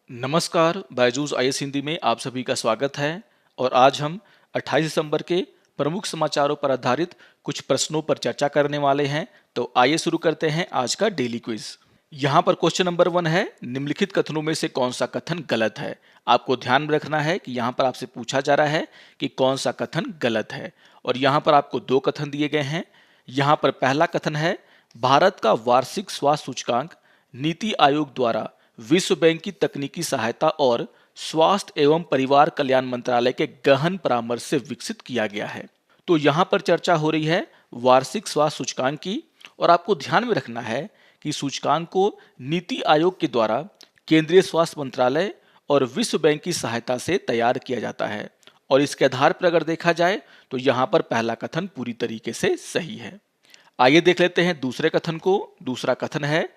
नमस्कार, बायजूस आईएएस हिंदी में आप सभी का स्वागत है। और आज हम 28 दिसंबर के प्रमुख समाचारों पर आधारित कुछ प्रश्नों पर चर्चा करने वाले हैं। तो आइए शुरू करते हैं आज का डेली क्विज। यहाँ पर क्वेश्चन नंबर 1 है, निम्नलिखित कथनों में से कौन सा कथन गलत है। आपको ध्यान में रखना है कि यहाँ पर आपसे पूछा जा रहा है कि कौन सा कथन गलत है। और यहाँ पर आपको 2 कथन दिए गए हैं। यहाँ पर पहला कथन है, भारत का वार्षिक स्वास्थ्य सूचकांक नीति आयोग द्वारा विश्व बैंक की तकनीकी सहायता और स्वास्थ्य एवं परिवार कल्याण मंत्रालय के गहन परामर्श से विकसित किया गया है। तो यहाँ पर चर्चा हो रही है वार्षिक स्वास्थ्य सूचकांक की। और आपको ध्यान में रखना है कि सूचकांक को नीति आयोग के द्वारा केंद्रीय स्वास्थ्य मंत्रालय और विश्व बैंक की सहायता से तैयार किया जाता है। और इसके आधार पर अगर देखा जाए तो यहाँ पर पहला कथन पूरी तरीके से सही है। आइए देख लेते हैं दूसरे कथन को। दूसरा कथन है,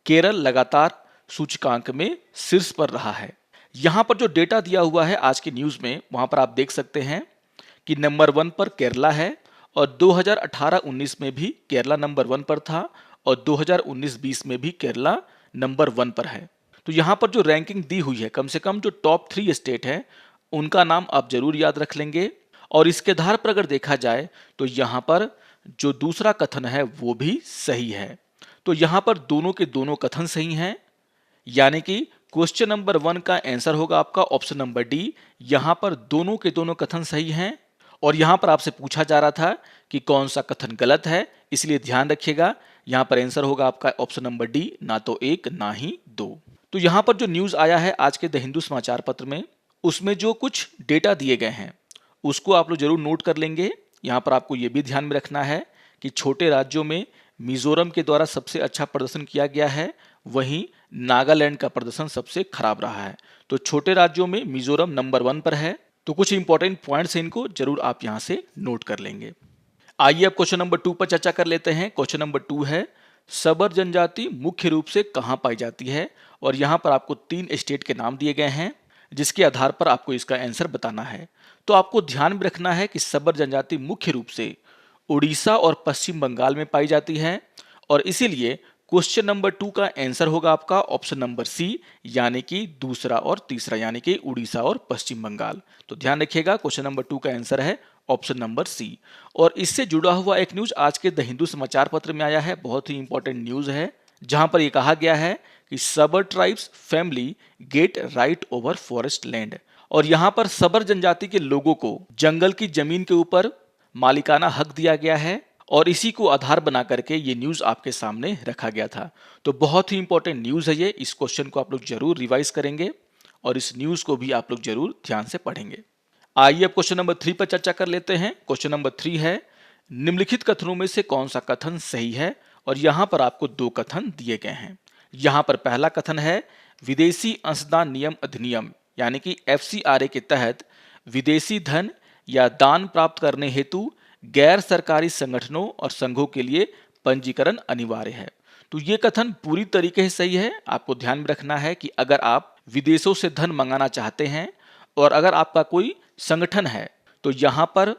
केरल लगातार सूचकांक में शीर्ष पर रहा है। यहां पर जो डेटा दिया हुआ है आज की न्यूज में, वहां पर आप देख सकते हैं कि नंबर 1 पर केरला है। और 2018-19 में भी केरला नंबर 1 पर था और 2019-20 में भी केरला नंबर 1 पर है। तो यहां पर जो रैंकिंग दी हुई है, कम से कम जो टॉप 3 स्टेट है उनका नाम आप जरूर याद रख लेंगे। और इसके आधार पर अगर देखा जाए तो यहां पर जो दूसरा कथन है वो भी सही है। तो यहां पर दोनों के दोनों कथन सही हैं, यानी कि क्वेश्चन नंबर 1 का आंसर होगा आपका ऑप्शन नंबर डी। यहां पर दोनों के दोनों कथन सही हैं। और यहां पर आपसे पूछा जा रहा था कि कौन सा कथन गलत है, इसलिए ध्यान रखिएगा यहां पर आंसर होगा आपका ऑप्शन नंबर डी, ना तो 1 ना ही 2। तो यहां पर जो न्यूज आया है आज के द हिंदू समाचार पत्र में, उसमें जो कुछ डेटा दिए गए हैं उसको आप लोग जरूर नोट कर लेंगे। यहां पर आपको यह भी ध्यान में रखना है कि छोटे राज्यों में मिजोरम के द्वारा सबसे अच्छा प्रदर्शन किया गया है, वहीं नागालैंड का प्रदर्शन सबसे खराब रहा है। तो छोटे राज्यों में मिजोरम नंबर 1 पर है। तो कुछ इंपॉर्टेंट पॉइंट्स हैं, इनको जरूर आप यहां से नोट कर लेंगे। आइए अब क्वेश्चन नंबर 2 पर चर्चा कर लेते हैं। क्वेश्चन नंबर 2 है, सबर जनजाति मुख्य रूप से कहां पाई जाती है। और यहां पर आपको 3 स्टेट के नाम दिए गए हैं, जिसके आधार पर आपको इसका आंसर बताना है। तो आपको ध्यान में रखना है कि सबर जनजाति मुख्य रूप से उड़ीसा और पश्चिम बंगाल में पाई जाती है। और इसीलिए क्वेश्चन नंबर 2 का आंसर होगा आपका ऑप्शन नंबर सी, यानी कि दूसरा और तीसरा, यानी कि उड़ीसा और पश्चिम बंगाल। तो ध्यान रखिएगा क्वेश्चन नंबर 2 का आंसर है ऑप्शन नंबर सी। और इससे जुड़ा हुआ एक न्यूज आज के द हिंदू समाचार पत्र में आया है, बहुत ही इंपॉर्टेंट न्यूज है, जहां पर यह कहा गया है कि सबर tribes family get right over forest land. और यहां पर सबर जनजाति के लोगों को जंगल की जमीन के ऊपर मालिकाना हक दिया गया है। और इसी को आधार बना करके ये न्यूज आपके सामने रखा गया था। तो बहुत ही इंपॉर्टेंट न्यूज है ये। इस क्वेश्चन को आप लोग जरूर रिवाइज करेंगे और इस न्यूज को भी आप लोग जरूर ध्यान से पढ़ेंगे। आइए अब क्वेश्चन नंबर 3 पर चर्चा कर लेते हैं। क्वेश्चन नंबर 3 है, निम्नलिखित कथनों में से कौन सा कथन सही है। और यहां पर आपको 2 कथन दिए गए हैं। यहां पर पहला कथन है, विदेशी अंशदान नियम अधिनियम यानी कि FCRA के तहत विदेशी धन या दान प्राप्त करने हेतु गैर सरकारी संगठनों और संघों के लिए पंजीकरण अनिवार्य है। तो ये कथन पूरी तरीके से सही है। आपको ध्यान में रखना है कि अगर आप विदेशों से धन मंगाना चाहते हैं और अगर आपका कोई संगठन है, तो यहाँ पर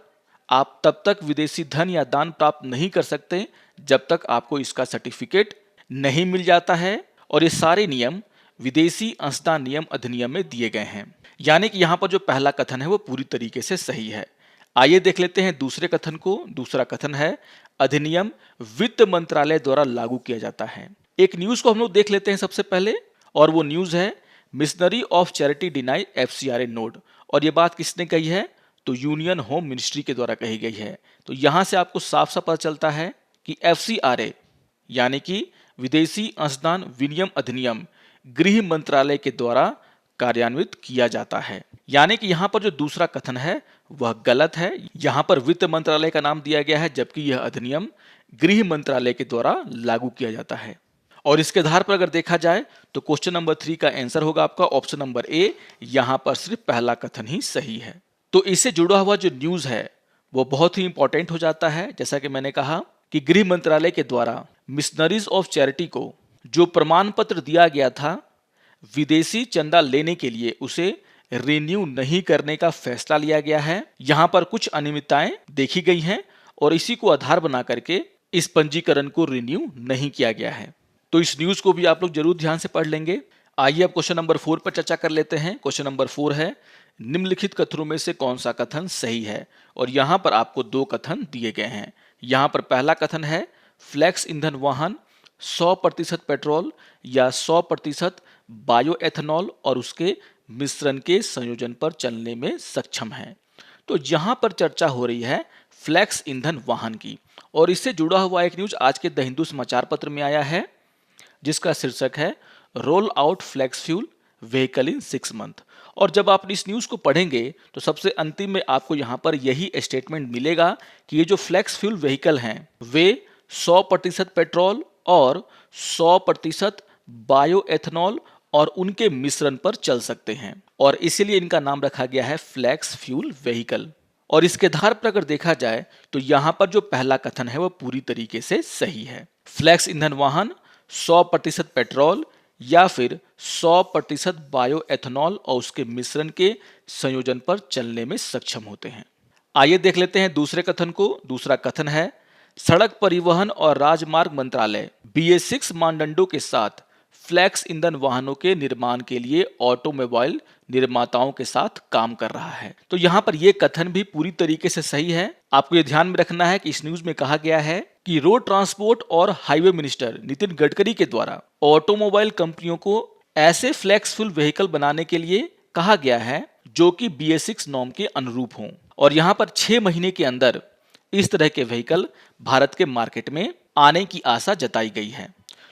आप तब तक विदेशी धन या दान प्राप्त नहीं कर सकते जब तक आपको इसका सर्टिफिकेट नहीं मिल जाता है। और ये सारे नियम विदेशी अंशदान नियम अधिनियम में दिए गए हैं, यानी कि यहाँ पर जो पहला कथन है वो पूरी तरीके से सही है। आइए देख लेते हैं दूसरे कथन को। दूसरा कथन है, अधिनियम वित्त मंत्रालय द्वारा लागू किया जाता है। एक न्यूज को हम लोग देख लेते हैं सबसे पहले, और वो न्यूज है, missionary of charity deny FCRA node. और ये बात किसने कही है, तो यूनियन होम मिनिस्ट्री के द्वारा कही गई है। तो यहां से आपको साफ साफ पता चलता है कि FCRA यानी कि विदेशी अंशदान विनियम अधिनियम गृह मंत्रालय के द्वारा कार्यान्वित किया जाता है। यानी कि यहाँ पर जो दूसरा कथन है वह गलत है। यहाँ पर वित्त मंत्रालय का नाम दिया गया है, जबकि यह अधिनियम गृह मंत्रालय के द्वारा लागू किया जाता है। और इसके आधार पर अगर देखा जाए तो क्वेश्चन नंबर 3 का आंसर होगा आपका ऑप्शन नंबर ए। यहाँ पर सिर्फ पहला कथन ही सही है। तो इससे जुड़ा हुआ जो न्यूज है वो बहुत ही इंपॉर्टेंट हो जाता है। जैसा कि मैंने कहा कि गृह मंत्रालय के द्वारा मिशनरीज ऑफ चैरिटी को जो प्रमाण पत्र दिया गया था विदेशी चंदा लेने के लिए, उसे रिन्यू नहीं करने का फैसला लिया गया है। यहां पर कुछ अनियमितताएं देखी गई हैं और इसी को आधार बना करके इस पंजीकरण को रिन्यू नहीं किया गया है। तो इस न्यूज को भी आप लोग जरूर ध्यान से पढ़ लेंगे। आइए अब क्वेश्चन नंबर 4 पर चर्चा कर लेते हैं। क्वेश्चन नंबर 4 है, निम्नलिखित कथनों में से कौन सा कथन सही है? और यहाँ पर आपको 2 कथन दिए गए हैं। यहाँ पर पहला कथन है, फ्लेक्स ईंधन वाहन 100% पेट्रोल या 100% बायोएथेनॉल और उसके मिश्रण के संयोजन पर चलने में सक्षम है। तो यहाँ पर चर्चा हो रही है फ्लेक्स ईंधन वाहन की, और इससे जुड़ा हुआ एक न्यूज आज के द हिंदू समाचार पत्र में आया है, जिसका शीर्षक है roll out flex fuel vehicle in 6 month. और जब आप इस न्यूज को पढ़ेंगे तो सबसे अंतिम में आपको यहाँ पर यही स्टेटमेंट मिलेगा कि ये जो फ्लेक्स फ्यूल व्हीकल हैं वे 100% पेट्रोल और 100% बायोएथेनॉल और उनके मिश्रण पर चल सकते हैं, और इसीलिए इनका नाम रखा गया है फ्लेक्स फ्यूल व्हीकल। और इसके आधार पर अगर देखा जाए तो यहाँ पर जो पहला कथन है वह पूरी तरीके से सही है। फ्लेक्स ईंधन वाहन 100% पेट्रोल या फिर 100% बायोएथेनॉल और उसके मिश्रण के संयोजन पर चलने में सक्षम होते हैं। आइए देख लेते हैं दूसरे कथन को। दूसरा कथन है, सड़क परिवहन और राजमार्ग मंत्रालय BS6 मानदंडों के साथ फ्लेक्स ईंधन वाहनों के निर्माण के लिए ऑटोमोबाइल निर्माताओं के साथ काम कर रहा है। तो यहाँ पर यह कथन भी पूरी तरीके से सही है। आपको ये ध्यान में रखना है कि इस न्यूज में कहा गया है कि रोड ट्रांसपोर्ट और हाईवे मिनिस्टर नितिन गडकरी के द्वारा ऑटोमोबाइल कंपनियों को ऐसे फ्लेक्स फ्यूल व्हीकल बनाने के लिए कहा गया है जो कि BS6 नॉर्म के अनुरूप हों, और यहाँ पर 6 महीने के अंदर इस तरह के व्हीकल भारत के मार्केट में आने की आशा जताई गई है।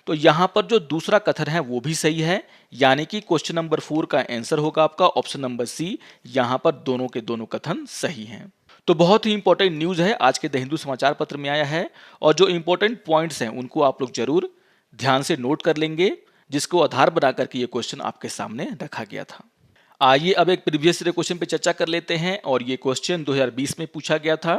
तो यहाँ पर जो दूसरा कथन है वो भी सही है, यानी कि क्वेश्चन नंबर 4 का आंसर होगा आपका ऑप्शन नंबर सी। यहाँ पर दोनों के दोनों कथन सही हैं। तो बहुत ही इंपॉर्टेंट न्यूज है, आज के द हिंदू समाचार पत्र में आया है, और जो इंपॉर्टेंट पॉइंट्स हैं उनको आप लोग जरूर ध्यान से नोट कर लेंगे, जिसको आधार बना करके ये क्वेश्चन आपके सामने रखा गया था। आइए अब एक प्रीवियस ईयर क्वेश्चन पे चर्चा कर लेते हैं, और ये क्वेश्चन 2020 में पूछा गया था।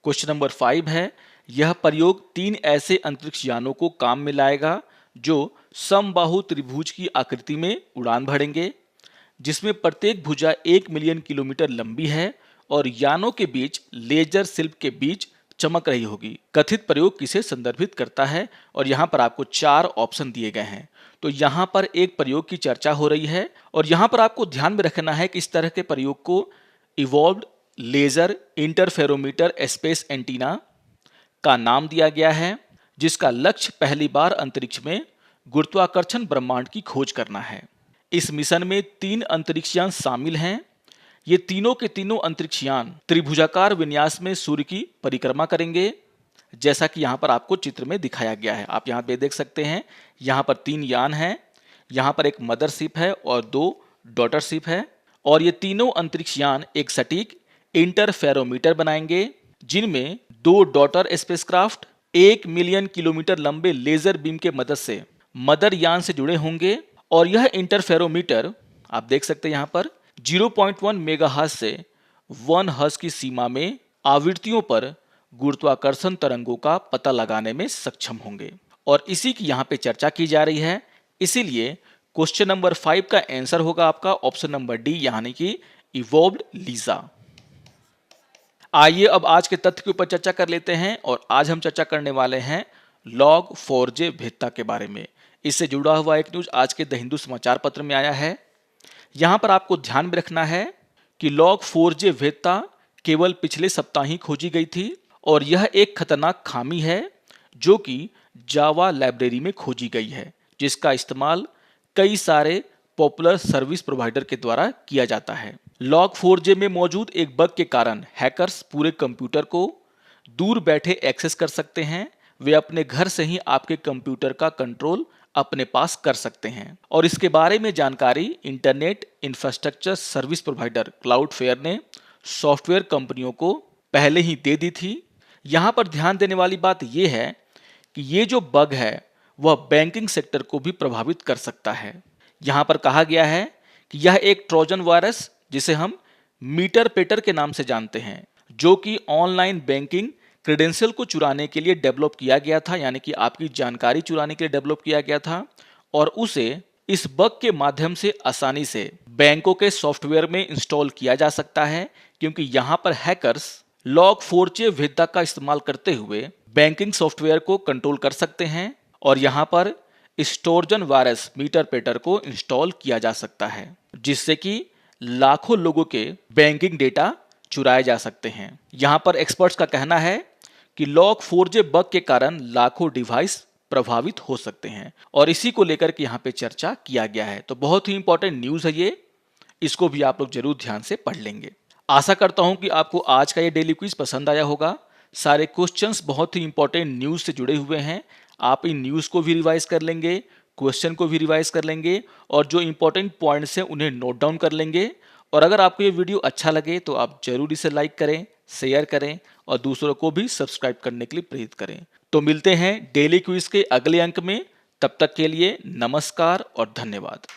क्वेश्चन नंबर 5 है, यह प्रयोग 3 ऐसे अंतरिक्ष यानों को काम में लाएगा जो समबाहु त्रिभुज की आकृति में उड़ान भरेंगे, जिसमें प्रत्येक भुजा 1 मिलियन किलोमीटर लंबी है और यानों के बीच लेजर शिल्प के बीच चमक रही होगी। कथित प्रयोग किसे संदर्भित करता है? और यहाँ पर आपको 4 ऑप्शन दिए गए हैं। तो यहाँ पर एक प्रयोग की चर्चा हो रही है, और यहाँ पर आपको ध्यान में रखना है कि इस तरह के प्रयोग को evolved laser interferometer space antenna का नाम दिया गया है, जिसका लक्ष्य पहली बार अंतरिक्ष में गुरुत्वाकर्षण ब्रह्मांड की खोज करना है। इस मिशन में 3 अंतरिक्षयान शामिल हैं। ये तीनों के तीनों अंतरिक्षयान त्रिभुजाकार विन्यास में सूर्य की परिक्रमा करेंगे, जैसा कि यहाँ पर आपको चित्र में दिखाया गया है। आप यहाँ पे देख सकते हैं, यहाँ पर 3 यान हैं, यहाँ पर एक मदरशिप है और 2 डॉटरशिप है, और ये तीनों अंतरिक्षयान एक सटीक इंटरफेरोमीटर बनाएंगे, जिनमें 2 डॉटर स्पेसक्राफ्ट 1 मिलियन किलोमीटर लंबे लेजर बीम के मदद से मदर यान से जुड़े होंगे। और यह इंटरफेरोमीटर आप देख सकते हैं यहाँ पर 0.1 मेगाहर्ट्ज से 1 हर्ट्ज की सीमा में आवृत्तियों पर गुरुत्वाकर्षण तरंगों का पता लगाने में सक्षम होंगे, और इसी की यहाँ पे चर्चा की जा रही है। इसीलिए क्वेश्चन नंबर 5 का आंसर होगा आपका ऑप्शन नंबर डी, यानी कि इवॉल्व्ड लीजा। आइए अब आज के तथ्य के ऊपर चर्चा कर लेते हैं, और आज हम चर्चा करने वाले हैं log4j भेद्यता के बारे में। इससे जुड़ा हुआ एक न्यूज आज के द हिंदू समाचार पत्र में आया है। यहाँ पर आपको ध्यान में रखना है कि log4j भेद्यता केवल पिछले सप्ताह ही खोजी गई थी, और यह एक खतरनाक खामी है जो कि जावा लाइब्रेरी में खोजी गई है, जिसका इस्तेमाल कई सारे पॉपुलर सर्विस प्रोवाइडर के द्वारा किया जाता है। log4j में मौजूद एक बग के कारण हैकर्स पूरे कंप्यूटर को दूर बैठे एक्सेस कर सकते हैं। वे अपने घर से ही आपके कंप्यूटर का कंट्रोल अपने पास कर सकते हैं, और इसके बारे में जानकारी इंटरनेट इंफ्रास्ट्रक्चर सर्विस प्रोवाइडर क्लाउडफेयर ने सॉफ्टवेयर कंपनियों को पहले ही दे दी थी। यहाँ पर ध्यान देने वाली बात यह है कि ये जो बग है वह बैंकिंग सेक्टर को भी प्रभावित कर सकता है। यहाँ पर कहा गया है कि यह एक ट्रोजन वायरस, जिसे हम मीटर पेटर के नाम से जानते हैं, जो कि ऑनलाइन बैंकिंग क्रेडेंशियल को चुराने के लिए डेवलप किया गया था, यानी कि आपकी जानकारी चुराने के लिए डेवलप किया गया था, और उसे इस बग के माध्यम से आसानी से बैंकों के सॉफ्टवेयर में इंस्टॉल किया जा सकता है, क्योंकि यहाँ पर हैकर्स log4j भेद्यता का इस्तेमाल करते हुए बैंकिंग सॉफ्टवेयर को कंट्रोल कर सकते हैं, और यहाँ पर स्टोरजन वायरस मीटरप्रेटर को इंस्टॉल किया जा सकता है, जिससे कि लाखों लोगों के बैंकिंग डेटा चुराए जा सकते हैं। यहाँ पर एक्सपर्ट्स का कहना है कि लॉक4j बग के कारण लाखों डिवाइस प्रभावित हो सकते हैं और इसी को लेकर के यहाँ पे चर्चा किया गया है। तो बहुत ही इंपॉर्टेंट न्यूज़ है ये, इसको भी आप लोग जरूर ध्यान से पढ़ लेंगे। आशा करता हूं कि आपको आज का ये डेली क्विज पसंद आया होगा। सारे क्वेश्चंस बहुत ही इंपॉर्टेंट न्यूज़ से जुड़े हुए हैं। आप इन न्यूज़ को भी रिवाइज कर लेंगे, क्वेश्चन को भी रिवाइज कर लेंगे और जो इंपॉर्टेंट पॉइंट्स हैं उन्हें नोट डाउन कर लेंगे। और अगर आपको ये वीडियो अच्छा लगे तो आप जरूर इसे लाइक करें, शेयर करें और दूसरों को भी सब्सक्राइब करने के लिए प्रेरित करें। तो मिलते हैं डेली क्विज के अगले अंक में। तब तक के लिए नमस्कार और धन्यवाद।